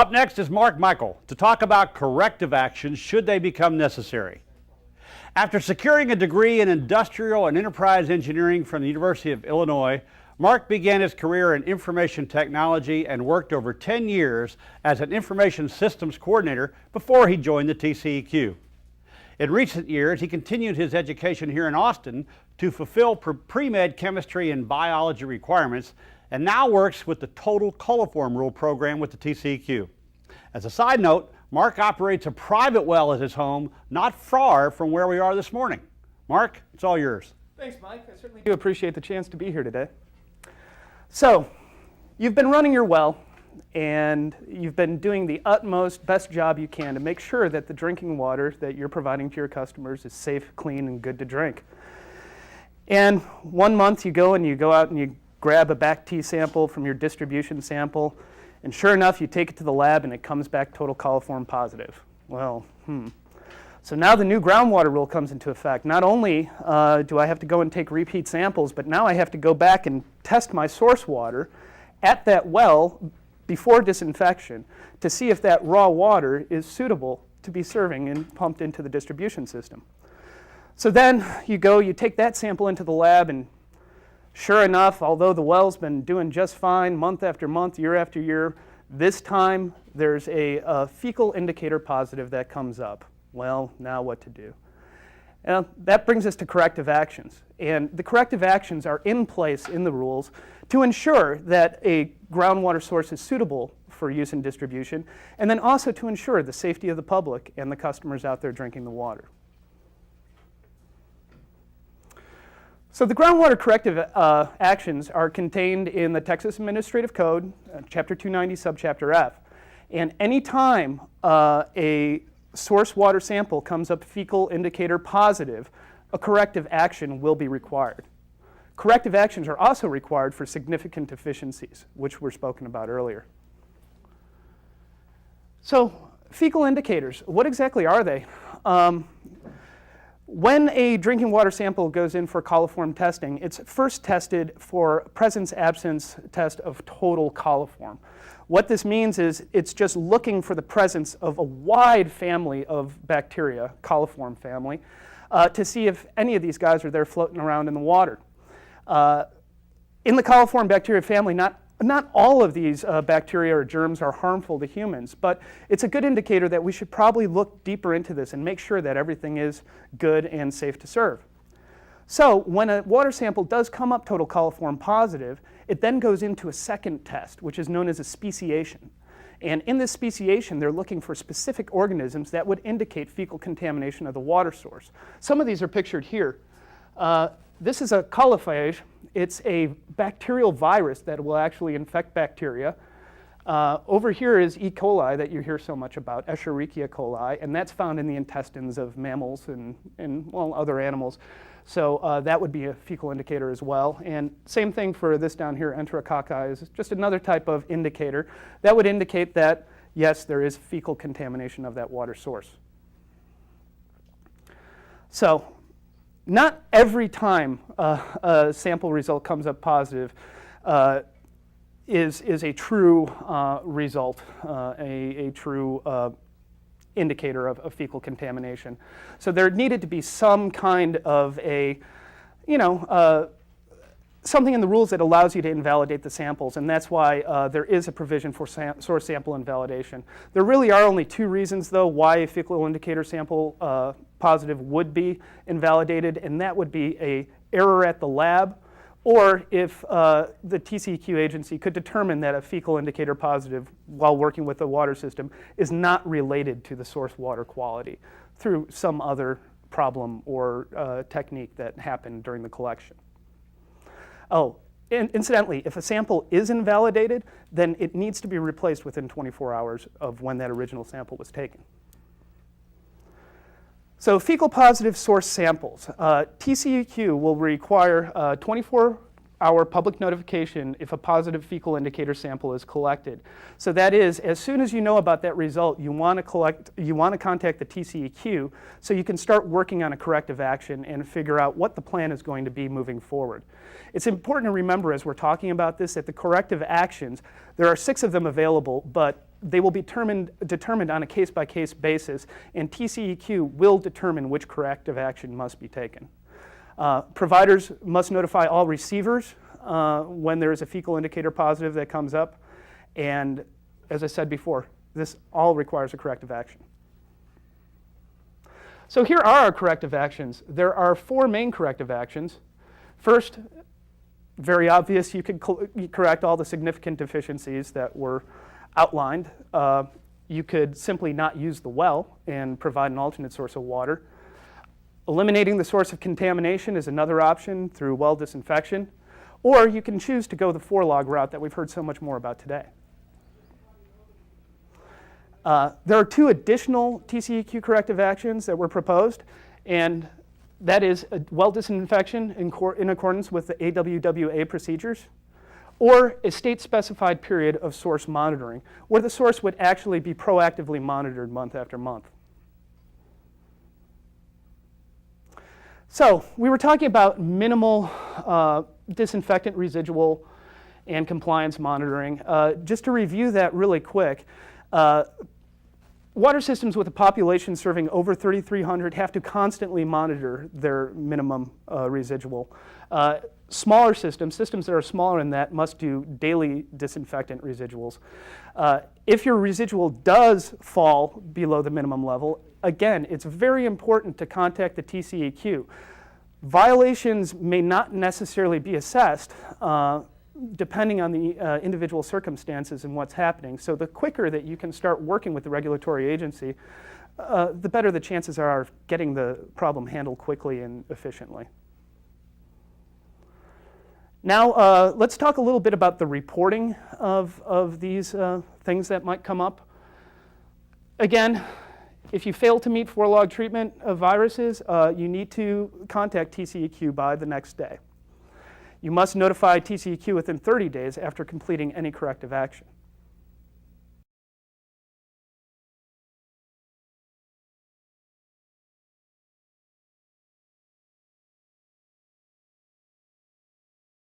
Up next is Mikol to talk about corrective actions should they become necessary. After securing a degree in industrial and enterprise engineering from the University of Illinois, Mark began his career in information technology and worked over 10 years as an information systems coordinator before he joined the TCEQ. In recent years, he continued his education here in Austin to fulfill pre-med chemistry and biology requirements, and now works with the Total Coliform Rule program with the TCEQ. As a side note, Mark operates a private well at his home, not far from where we are this morning. Mark, it's all yours. Thanks, Mike. I certainly do appreciate the chance to be here today. So, you've been running your well, and you've been doing the utmost, best job you can to make sure that the drinking water that you're providing to your customers is safe, clean, and good to drink. And one month you go out and you grab a back T sample from your distribution sample, and sure enough, you take it to the lab and it comes back total coliform positive. Well, So now the new groundwater rule comes into effect. Not only do I have to go and take repeat samples, but now I have to go back and test my source water at that well before disinfection to see if that raw water is suitable to be serving and pumped into the distribution system. So then you take that sample into the lab, and sure enough, although the well's been doing just fine month after month, year after year, this time there's a fecal indicator positive that comes up. Well, now what to do? And that brings us to corrective actions. And the corrective actions are in place in the rules to ensure that a groundwater source is suitable for use in distribution, and then also to ensure the safety of the public and the customers out there drinking the water. So the groundwater corrective actions are contained in the Texas Administrative Code, Chapter 290, Subchapter F. And anytime a source water sample comes up fecal indicator positive, a corrective action will be required. Corrective actions are also required for significant deficiencies, which were spoken about earlier. So fecal indicators, what exactly are they? When a drinking water sample goes in for coliform testing, it's first tested for presence-absence test of total coliform. What this means is it's just looking for the presence of a wide family of bacteria, coliform family, to see if any of these guys are there floating around in the water. In the coliform bacteria family, not all of these bacteria or germs are harmful to humans, but it's a good indicator that we should probably look deeper into this and make sure that everything is good and safe to serve. So when a water sample does come up total coliform positive, it then goes into a second test, which is known as a speciation. And in this speciation, they're looking for specific organisms that would indicate fecal contamination of the water source. Some of these are pictured here. This is a coliphage. It's a bacterial virus that will actually infect bacteria. Over here is E. coli that you hear so much about, Escherichia coli, and that's found in the intestines of mammals and other animals. So that would be a fecal indicator as well. And same thing for this down here, Enterococci, is just another type of indicator that would indicate that, yes, there is fecal contamination of that water source. So not every time a sample result comes up positive is a true result, a true indicator of fecal contamination. So there needed to be some kind of something in the rules that allows you to invalidate the samples, and that's why there is a provision for source sample invalidation. There really are only two reasons, though, why a fecal indicator sample positive would be invalidated, and that would be an error at the lab, or if the TCEQ agency could determine that a fecal indicator positive while working with the water system is not related to the source water quality through some other problem or technique that happened during the collection. Oh, incidentally, if a sample is invalidated, then it needs to be replaced within 24 hours of when that original sample was taken. So fecal positive source samples. TCEQ will require 24-hour public notification if a positive fecal indicator sample is collected. So that is, as soon as you know about that result, you want to contact the TCEQ so you can start working on a corrective action and figure out what the plan is going to be moving forward. It's important to remember as we're talking about this that the corrective actions, there are 6 of them available, but they will be determined on a case-by-case basis, and TCEQ will determine which corrective action must be taken. Providers must notify all receivers when there is a fecal indicator positive that comes up, and as I said before, this all requires a corrective action. So here are our corrective actions. There are 4 main corrective actions. First, very obvious, you could correct all the significant deficiencies that were outlined. You could simply not use the well and provide an alternate source of water. Eliminating the source of contamination is another option through well disinfection, or you can choose to go the 4-log route that we've heard so much more about today. There are 2 additional TCEQ corrective actions that were proposed, and that is a well disinfection in accordance with the AWWA procedures, or a state-specified period of source monitoring, where the source would actually be proactively monitored month after month. So we were talking about minimal disinfectant residual and compliance monitoring. Just to review that really quick, water systems with a population serving over 3,300 have to constantly monitor their minimum residual. Smaller systems that are smaller than that, must do daily disinfectant residuals. If your residual does fall below the minimum level, again, it's very important to contact the TCEQ. Violations may not necessarily be assessed depending on the individual circumstances and what's happening. So the quicker that you can start working with the regulatory agency, the better the chances are of getting the problem handled quickly and efficiently. Now, let's talk a little bit about the reporting of these things that might come up. Again, if you fail to meet 4-log treatment of viruses, you need to contact TCEQ by the next day. You must notify TCEQ within 30 days after completing any corrective action.